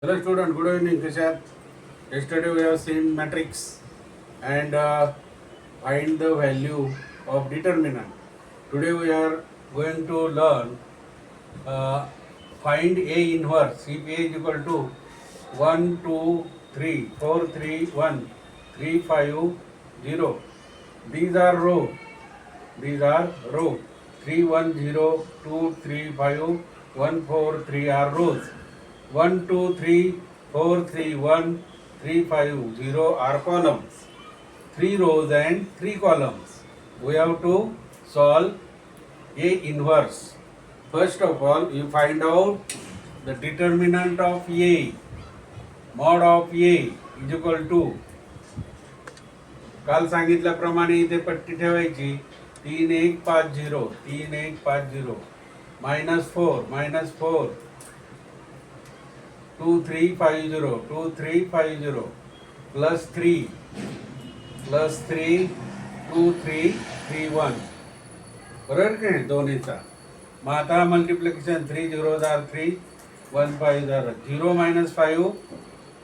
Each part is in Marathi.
Hello student, good evening Krishad. Yesterday we have seen matrix and find the value of determinant. Today we are going to learn find A inverse. If A is equal to 1, 2, 3, 4, 3, 1, 3, 5, 0. These are row. These are row. 3, 1, 0, 2, 3, 5, 1, 4, 3 are rows. 1, 2, 3, 4, 3, 1, 3, 5, 0 are columns. 3 rows and 3 columns. We have to solve A inverse. First of all, you find out the determinant of A. Mod of A is equal to, काल सांगितल्याप्रमाणे इथे पट्टी ठेवायची 3150 3150 -4 2350 2350 +3 2331 बरोबर की नाही दोन्हीचा. मग आता multiplication 3 0 3 1 5 0 0 -5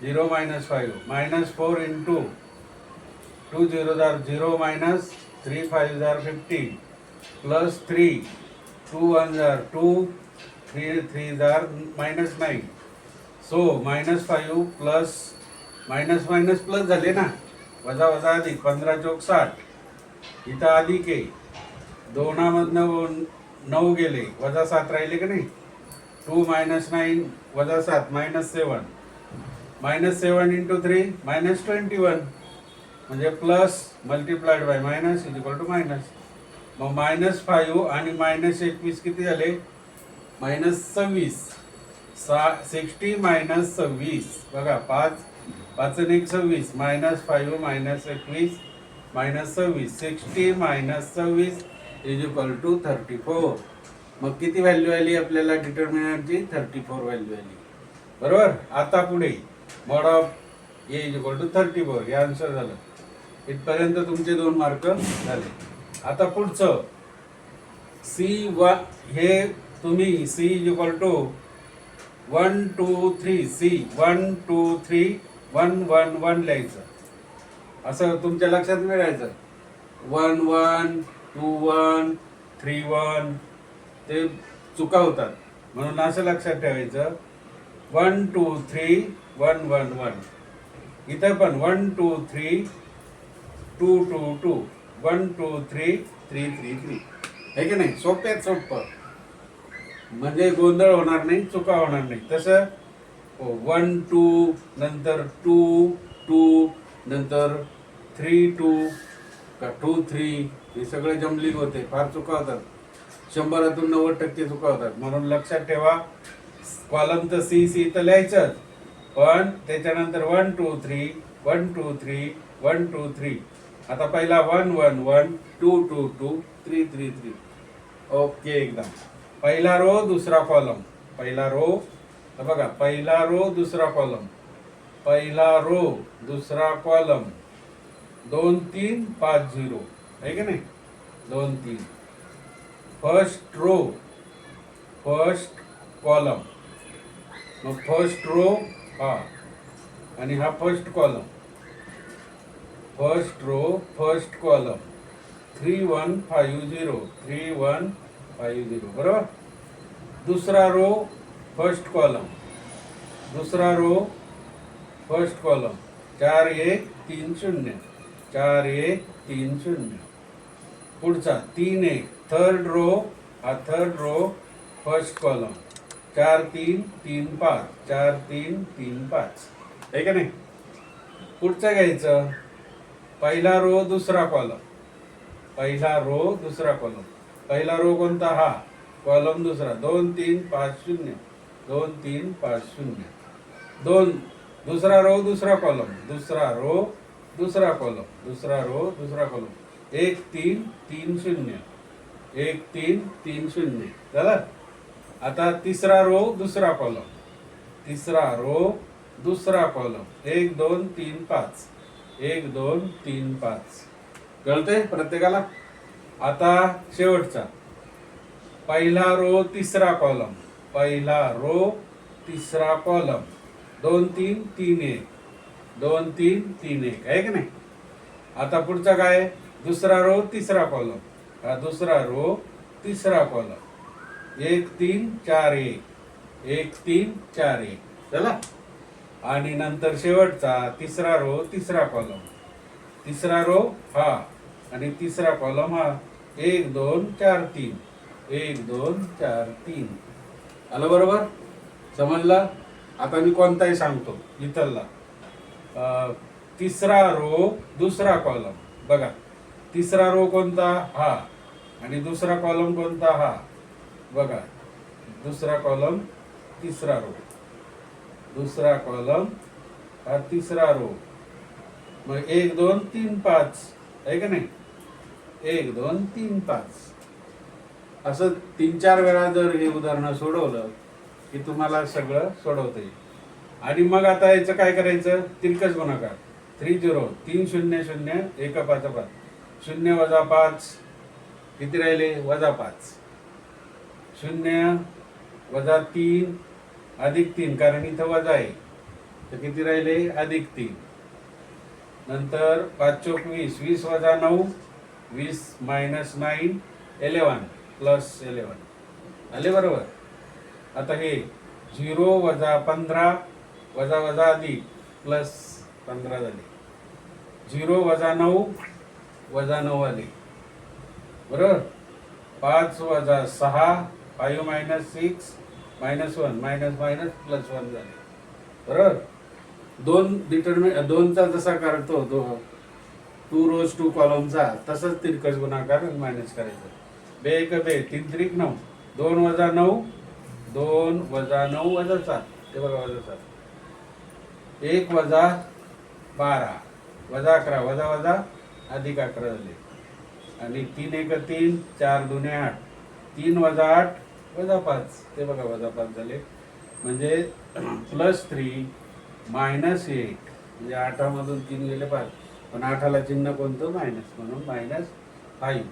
0 -5 -4 into 2 0 0 -3 5 15 +3 2 1 2 3 3 -9. So -5 plus minus minus plus झाले ना, वजा वजा अधिक 15 चौक 60. इथं अधिक आहे, दोनामधनं 9 गेले, वजा 7 राहिले का नाही. 2 -9 वजा 7 -7 -7 into 3 -21 म्हणजे plus multiplied by minus is equal to minus. मग -5 आणि -21 किती झाले? -26. 60 -26 बघा, 5 5 आणि 1 26 -5 -21 -26 60 -26 इज इक्वल टू 34. मग किती व्हॅल्यू आली आपल्याला डिटर्मिनंटची? 34 व्हॅल्यू आली. बरोबर. आता पुढे mod of a is equal to 34 हे आन्सर झालं. इथपर्यंत तुमचे 2 मार्क झाले. आता पुढचं C1 हे तुम्ही C is equal to 1 2 3 C 1 2 3 1 1 1 लिहायचं, असं तुमच्या लक्षात मिळायचं. 1 1 2 1 3 1 ते चुका होतात, म्हणून असं लक्षात ठेवायचं 1 2 3 1 1 1. इथं पण 1 2 3 2 2 2 1 2 3 3 3 3 आहे की नाही. सोप्यात सोपं, म्हणजे गोंधळ होणार नाही, चुका होणार नाही. तसं 1 2 नंतर 2 2 नंतर 3 2 का 2 3 हे सगळे जमलिंग होते, फार चुका होतात. 100तून 90% चुका होतात. म्हणून लक्षात ठेवा, कॉलम तर सी सी तर लिहायचं, पण त्याच्यानंतर 1 2 3 1 2 3 1 2 3. आता पहिला 1 1 1 2 2 2 3 3 3. ओके, एकदम. पहिला रो दुसरा कॉलम, पहिला रो बघा, पहिला रो दुसरा कॉलम, पहिला रो दुसरा कॉलम 2 3 5 0 आहे की नाही. 2 3 फर्स्ट रो फर्स्ट कॉलम, मग फर्स्ट रो हा आणि हा first column, first row first column 3 1 5 0 3 1 5 0 बरोबर. दुसरा रो फर्स्ट कॉलम, दुसरा रो फर्स्ट कॉलम 4 1 3 0 4 1 3 0. पुढचा 3 1 थर्ड रो, हा थर्ड रो फर्स्ट कॉलम 4 3 3 5 4 3 3 5 आहे का नाही. पुढचं घ्यायचं, पहिला रो दुसरा कॉलम, पहिला रो दुसरा कॉलम, पहिला रो कोणता? हा कॉलम दुसरा 2 3 5 0 2 3 5 0 2. दुसरा रो दुसरा कॉलम, दुसरा रो दुसरा कॉलम, दुसरा रो दुसरा कॉलम 1 3 3 0 1 3 3 0 झालं. आता तिसरा रो दुसरा कॉलम, तिसरा रो दुसरा कॉलम 1 2 3 5 1 2 3 5. कळतंय प्रत्येकाला. आता शेवटचा पहिला रो तिसरा कॉलम, पहिला रो तिसरा कॉलम 2 3 3 1 2 3 3 1 आहे की नाही. आता पुढचा काय, दुसरा रो तिसरा कॉलम, हा दुसरा रो तिसरा कॉलम 1 3 4 1 1 3 4 1 चला. आणि नंतर शेवटचा तिसरा रो तिसरा कॉलम, तिसरा रो हा आणि तिसरा कॉलम हा 1 2 4 3 1 2 4 3. आलं बरोबर, समजलं. आता मी कोणताही सांगतो इथला. तिसरा रो दुसरा कॉलम बघा, तिसरा रो कोणता, हा, आणि दुसरा कॉलम कोणता, हा बघा. दुसरा कॉलम तिसरा रो, दुसरा कॉलम हा तिसरा रो. मग 1 2 3 5 आहे का नाही, 1 2 3 5 असं 3-4 वेळा जर हे उदाहरण सोडवलं की तुम्हाला सगळं सोडवता येईल. आणि मग आता याचं काय करायचं, तिरकस गुणाकार. 3 0 3 0 0 1 5 5 0 वजा 5 किती राहिले, वजा 5 0 वजा 3 अधिक 3 कारण इथं वजा आहे तर किती राहिले, अधिक 3. नंतर 5 चौक 20 20 वजा 9 20 मायनस 9 11 प्लस 11 आले बरोबर. आता हे 0 वजा 15 वजा वजा अधिक प्लस 15 झाले. 0 वजा 9 वजा 9 आले बरोबर. 5 वजा 6 5 minus 6 minus 1 minus minus plus 1 झाले बरोबर. दोनचा जसा करतो तो 2 rows 2 कॉलमचा तसंच तिरकस गुणाकार मायनस करायचं. 2 1 2 3 3 9 2 वजा 9 2 वजा 9 वजा 7 ते बघा वजा 7 1 वजा 12 वजा 11 वजा वजा अधिक 11 झाले. आणि 3 1 3 4 2 8 3 वजा 8 वजा 5 ते बघा वजा 5 झाले. म्हणजे +3 मायनस 8 म्हणजे 8 मधून 3 गेले 5 पण 8ला चिन्ह कोणतं, मायनस, म्हणून -5.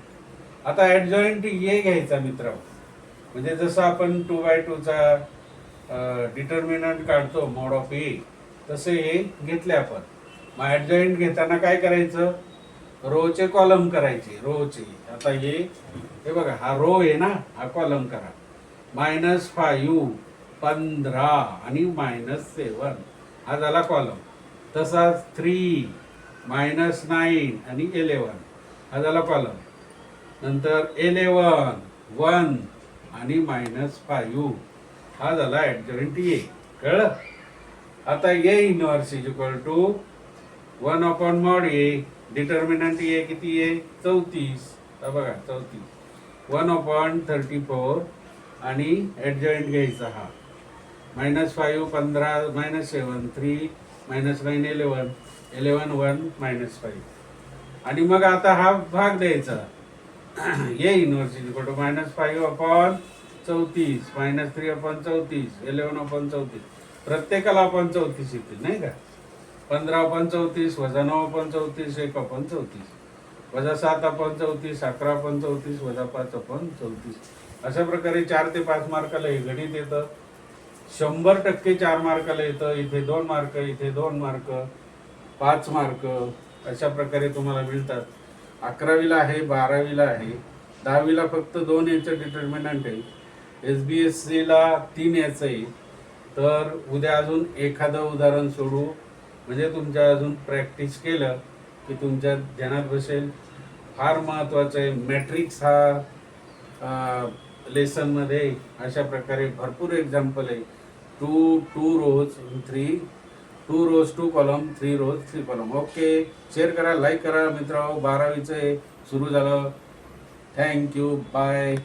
आता ॲडजॉइंट ए घ्यायचा मित्र. म्हणजे जसं आपण 2/2 चा डिटर्मिनंट काढतो मोड ऑफ ए तसे हे घेतले आपण. मग ॲडजॉइंट घेताना काय करायचं, रोचे कॉलम करायचे, रोचे. आता हे बघा हा रो आहे ना, हा कॉलम करा. -5 15 आणि -7 हा झाला कॉलम. तसाच 3 -9 आणि 11 हा झाला कॉलम. नंतर 11 1 आणि -5 हा झाला ॲडजॉइंट ए. कळलं. आता A inverse is equal to 1/mod A. Determinant A किती आहे, 34. बघा 34 1/34 आणि ॲडजॉइंट घ्यायचा हा -5 15 -7 3 -9 11 11 1 -5. आणि मग आता हा भाग द्यायचा. ए इनव्हर्स इज इक्वल टू -5/34 -3/34 11/34. प्रत्येकाला आपण 34 येतील नाही का. 15/34 वजा 9/34 1/34 वजा 7/34 11/34 वजा 5/34. अशा प्रकारे 4 ते 5 मार्काला हे गणित येतं. 100% 4 मार्काला येतं. इथे 2 मार्क, इथे 2 मार्क, 5 मार्क अशा प्रकारे तुम्हाला मिळतात. 11वीला आहे, 12वीला आहे, 10वीला फक्त 2 याचं डिटर्मिनंट आहे. SBSCला 3 याचं आहे. तर उद्या अजून एखादं उदाहरण सोडू म्हणजे तुमच्या अजून प्रॅक्टिस केलं की तुमच्या ध्यानात बसेल. फार महत्त्वाचं आहे. मॅट्रिक्स हा लेसनमध्ये अशा प्रकारे भरपूर एक्झाम्पल आहे. 2 rows 2 column 3 rows 3 column. Okay, share करा, लाईक करा मित्रांनो. 12वीचं सुरू झालं. Thank you, bye.